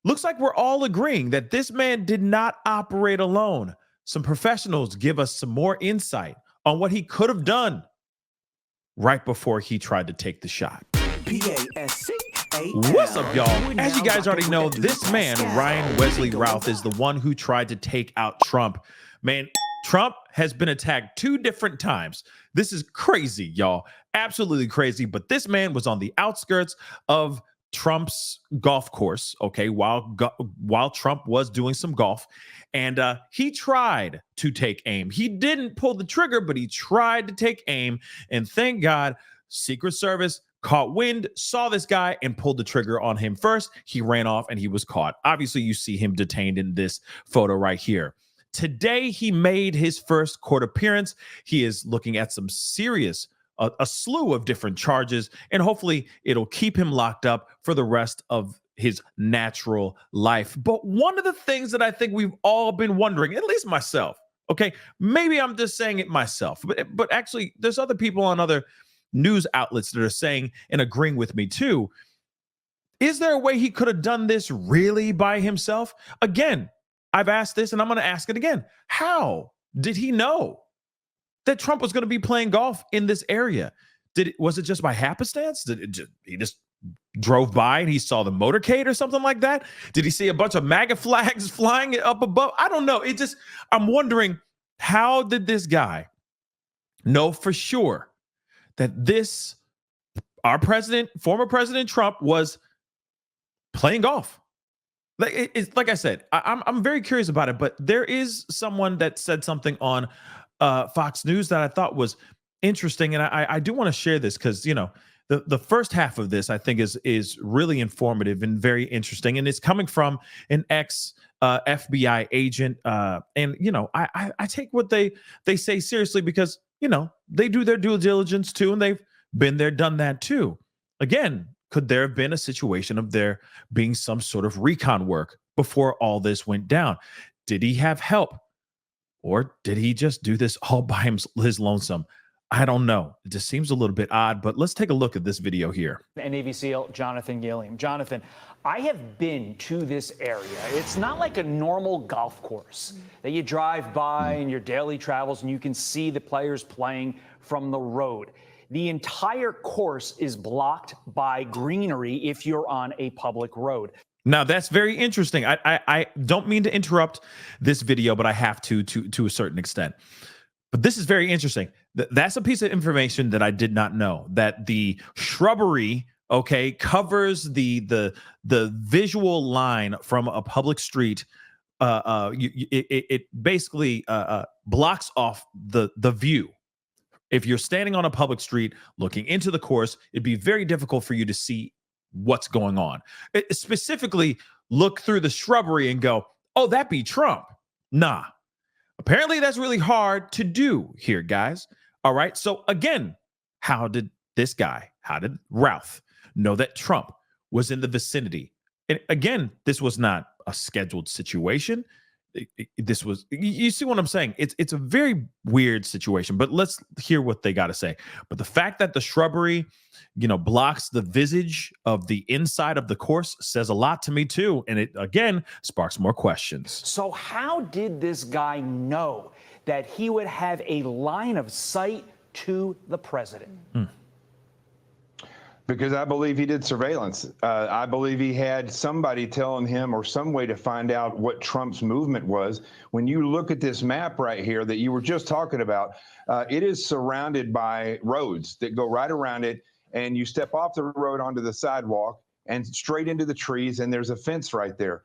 looks like we're all agreeing that this man did not operate alone. Some professionals give us some more insight on what he could have done right before he tried to take the shot. What's up, y'all? As you guys already know, this man, Ryan Wesley Routh, is the one who tried to take out Trump. Man, Trump has been attacked 2 different times. This is crazy, y'all. Absolutely crazy. But this man was on the outskirts of Trump's golf course, okay, while Trump was doing some golf, and he tried to take aim. He didn't pull the trigger, but he tried to take aim, and thank God, Secret Service caught wind, saw this guy, and pulled the trigger on him first. He ran off, and he was caught. Obviously, you see him detained in this photo right here. Today, he made his first court appearance. He is looking at some serious a slew of different charges, and hopefully it'll keep him locked up for the rest of his natural life. But one of the things that I think we've all been wondering, at least myself, okay, maybe I'm just saying it myself, but actually there's other people on other news outlets that are saying and agreeing with me too. Is there a way he could have done this really by himself? Again, I've asked this and I'm going to ask it again. How did he know that Trump was going to be playing golf in this area? Was it just by happenstance? He just drove by and he saw the motorcade or something like that? Did he see a bunch of MAGA flags flying up above? I don't know. I'm wondering, how did this guy know for sure that our president, former President Trump, was playing golf? Like I said, I'm very curious about it, but there is someone that said something on Fox News that I thought was interesting, and I do want to share this because, you know, the first half of this I think is really informative and very interesting, and it's coming from an ex FBI agent, and you know, I take what they say seriously because, you know, they do their due diligence too, and they've been there, done that too. Again, could there have been a situation of there being some sort of recon work before all this went down? Did he have help? Or did he just do this all by his lonesome? I don't know. It just seems a little bit odd, but let's take a look at this video here. Navy SEAL Jonathan Gilliam. Jonathan, I have been to this area. It's not like a normal golf course that you drive by in your daily travels and you can see the players playing from the road. The entire course is blocked by greenery if you're on a public road. Now, that's very interesting. I don't mean to interrupt this video, but I have to a certain extent. But this is very interesting. That's a piece of information that I did not know, that the shrubbery, okay, covers the visual line from a public street. It basically blocks off the view. If you're standing on a public street looking into the course, it'd be very difficult for you to see what's going on. Specifically, look through the shrubbery and go, oh, that be Trump. Nah. Apparently, that's really hard to do here, guys. All right. So again, how did Routh know that Trump was in the vicinity? And again, this was not a scheduled situation. This was, you see what I'm saying? It's a very weird situation, but let's hear what they got to say. But the fact that the shrubbery, you know, blocks the visage of the inside of the course says a lot to me too. And it, again, sparks more questions. So how did this guy know that he would have a line of sight to the president? Because I believe he did surveillance. I believe he had somebody telling him or some way to find out what Trump's movement was. When you look at this map right here that you were just talking about, it is surrounded by roads that go right around it. And you step off the road onto the sidewalk and straight into the trees, and there's a fence right there.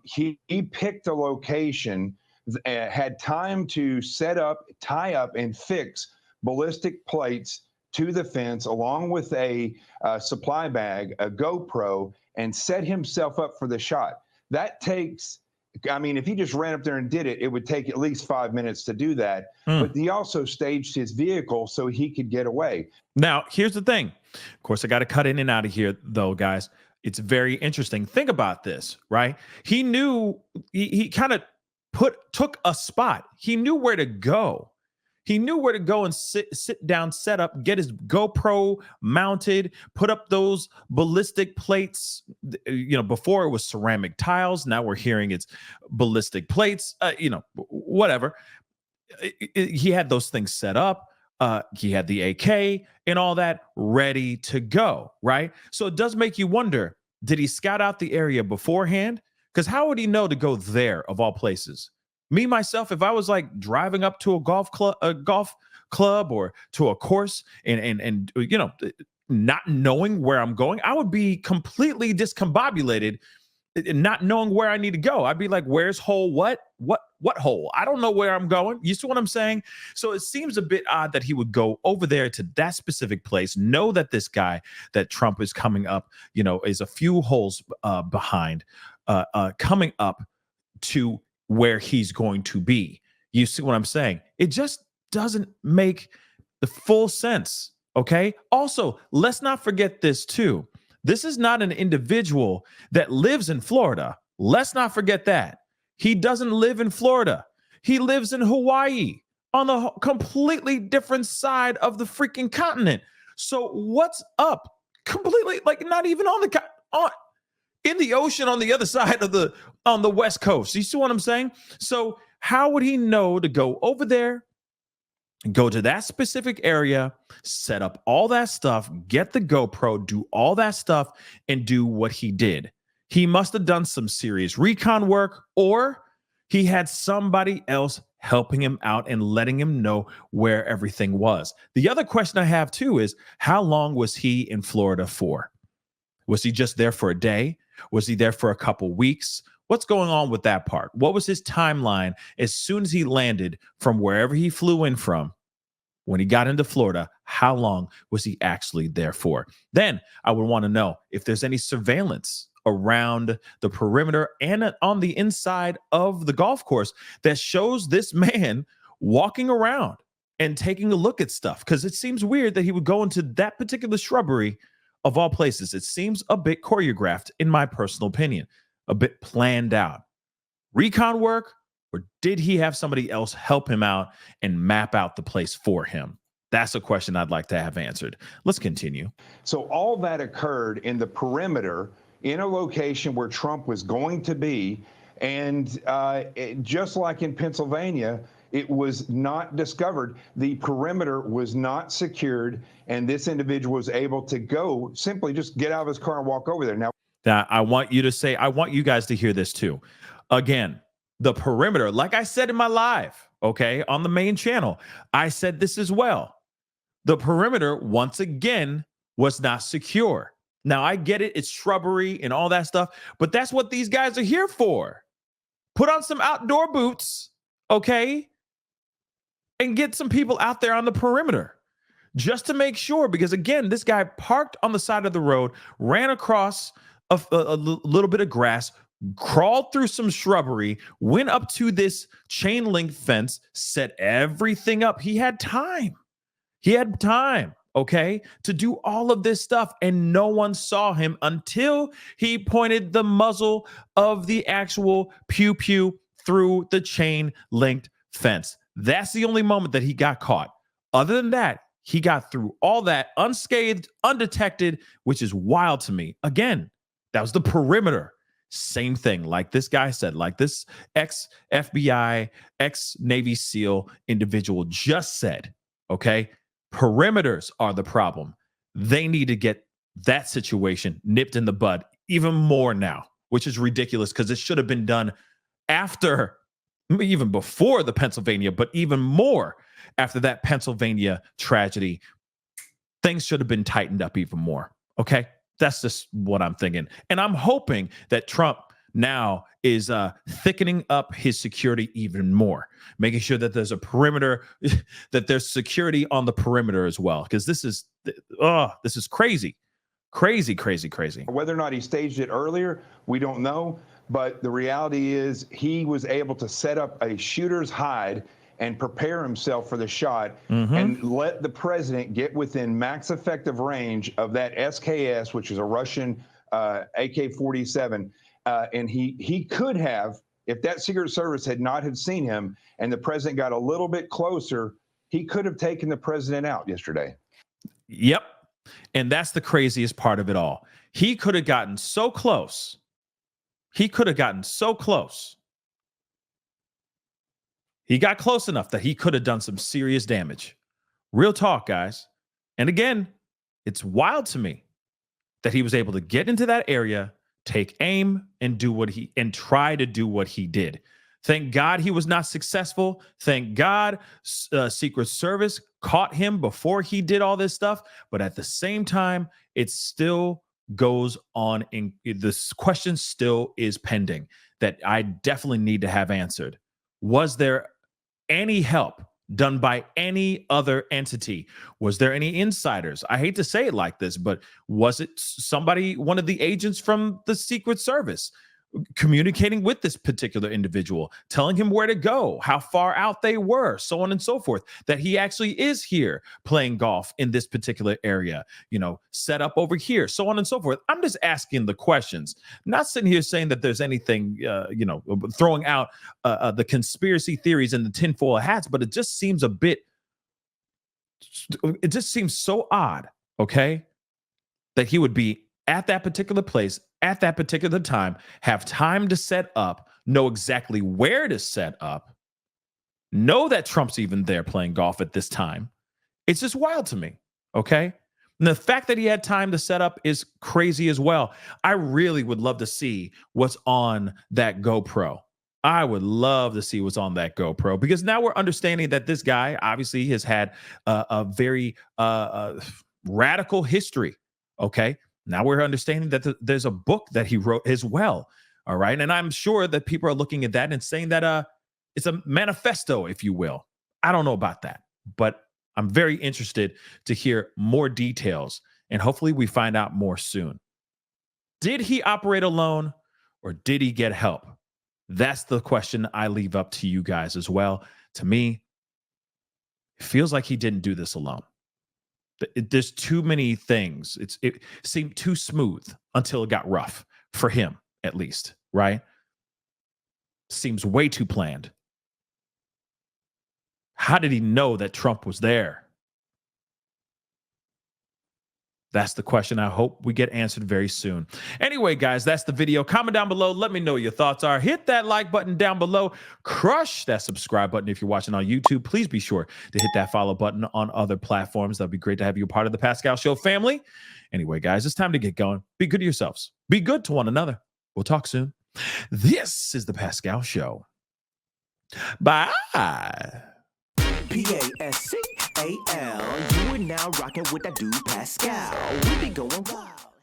He picked a location, had time to set up, tie up, and fix ballistic plates to the fence, along with a supply bag, a GoPro, and set himself up for the shot. That takes, I mean, if he just ran up there and did it, it would take at least 5 minutes to do that. But he also staged his vehicle so he could get away. Now, here's the thing. Of course, I got to cut in and out of here, though, guys. It's very interesting. Think about this, right? He knew, he kind of took a spot. He knew where to go. He knew where to go and sit down, set up, get his GoPro mounted, put up those ballistic plates. Before it was ceramic tiles. Now we're hearing it's ballistic plates, whatever. He had those things set up. He had the AK and all that ready to go, right? So it does make you wonder, did he scout out the area beforehand? Because how would he know to go there of all places? Me, myself, if I was like driving up to a golf club or to a course and not knowing where I'm going, I would be completely discombobulated, not knowing where I need to go. I'd be like, where's hole? What hole? I don't know where I'm going. You see what I'm saying? So it seems a bit odd that he would go over there to that specific place, know that this guy that Trump is coming up, is a few holes behind, coming up to where he's going to be. You see what I'm saying? It just doesn't make the full sense. Okay. Also, let's not forget this too. This is not an individual that lives in Florida. Let's not forget that. He doesn't live in Florida. He lives in Hawaii on the completely different side of the freaking continent. So what's up? Completely, like, not even in the ocean on the other side of on the West Coast. You see what I'm saying? So how would he know to go over there, go to that specific area, set up all that stuff, get the GoPro, do all that stuff, and do what he did? He must have done some serious recon work, or he had somebody else helping him out and letting him know where everything was. The other question I have too is, how long was he in Florida for? Was he just there for a day? Was he there for a couple weeks? What's going on with that part? What was his timeline as soon as he landed from wherever he flew in from? When he got into Florida, how long was he actually there for? Then I would want to know if there's any surveillance around the perimeter and on the inside of the golf course that shows this man walking around and taking a look at stuff. Because it seems weird that he would go into that particular shrubbery of all places. It seems a bit choreographed, in my personal opinion, a bit planned out. Recon work, or did he have somebody else help him out and map out the place for him? That's a question I'd like to have answered. Let's continue. So all that occurred in the perimeter, in a location where Trump was going to be. And just like in Pennsylvania, it was not discovered. The perimeter was not secured, and this individual was able to go, simply just get out of his car and walk over there. Now, I want you guys to hear this too. Again, the perimeter, like I said in my live, okay, on the main channel, I said this as well. The perimeter, once again, was not secure. Now, I get it. It's shrubbery and all that stuff, but that's what these guys are here for. Put on some outdoor boots, okay, and get some people out there on the perimeter just to make sure. Because, again, this guy parked on the side of the road, ran across a little bit of grass, crawled through some shrubbery, went up to this chain link fence, set everything up. He had time. Okay, to do all of this stuff, and no one saw him until he pointed the muzzle of the actual pew-pew through the chain linked fence. That's the only moment that he got caught. Other than that, he got through all that unscathed, undetected, which is wild to me. Again, that was the perimeter. Same thing, like this guy said, like this ex-FBI, ex-Navy SEAL individual just said, okay? Perimeters are the problem. They need to get that situation nipped in the bud even more now, which is ridiculous because it should have been done after, even before the Pennsylvania, but even more after that Pennsylvania tragedy. Things should have been tightened up even more. Okay. That's just what I'm thinking. And I'm hoping that Trump now is thickening up his security even more, making sure that there's a perimeter, that there's security on the perimeter as well. Because this is crazy. Whether or not he staged it earlier, we don't know. But the reality is he was able to set up a shooter's hide and prepare himself for the shot and let the president get within max effective range of that SKS, which is a Russian AK-47. And he could have, if that Secret Service had not had seen him and the president got a little bit closer, he could have taken the president out yesterday. Yep. And that's the craziest part of it all. He could have gotten so close. He could have gotten so close. He got close enough that he could have done some serious damage. Real talk, guys. And again, it's wild to me that he was able to get into that area, take aim, and try to do what he did. Thank God he was not successful. Thank God Secret Service caught him before he did all this stuff. But at the same time, it still goes on. This question still is pending that I definitely need to have answered. Was there any help done by any other entity? Was there any insiders? I hate to say it like this, but was it somebody, one of the agents from the Secret Service, communicating with this particular individual, telling him where to go, how far out they were, so on and so forth, that he actually is here playing golf in this particular area, set up over here, so on and so forth? I'm just asking the questions, not sitting here saying that there's anything, throwing out the conspiracy theories and the tinfoil hats, but it just seems so odd, okay, that he would be at that particular place at that particular time, have time to set up, know exactly where to set up, know that Trump's even there playing golf at this time. It's just wild to me, okay? And the fact that he had time to set up is crazy as well. I really would love to see what's on that GoPro. I would love to see what's on that GoPro, because now we're understanding that this guy obviously has had a very radical history, okay? Now we're understanding that there's a book that he wrote as well. All right. And I'm sure that people are looking at that and saying that it's a manifesto, if you will. I don't know about that, but I'm very interested to hear more details, and hopefully we find out more soon. Did he operate alone, or did he get help? That's the question I leave up to you guys as well. To me, it feels like he didn't do this alone. There's too many things. It seemed too smooth until it got rough for him, at least, right? Seems way too planned. How did he know that Trump was there? That's the question I hope we get answered very soon. Anyway, guys, that's the video. Comment down below. Let me know what your thoughts are. Hit that like button down below. Crush that subscribe button if you're watching on YouTube. Please be sure to hit that follow button on other platforms. That'd be great to have you a part of the Pascal Show family. Anyway, guys, it's time to get going. Be good to yourselves. Be good to one another. We'll talk soon. This is the Pascal Show. Bye. Pascal. You are now rocking with that dude Pascal. We be going wild.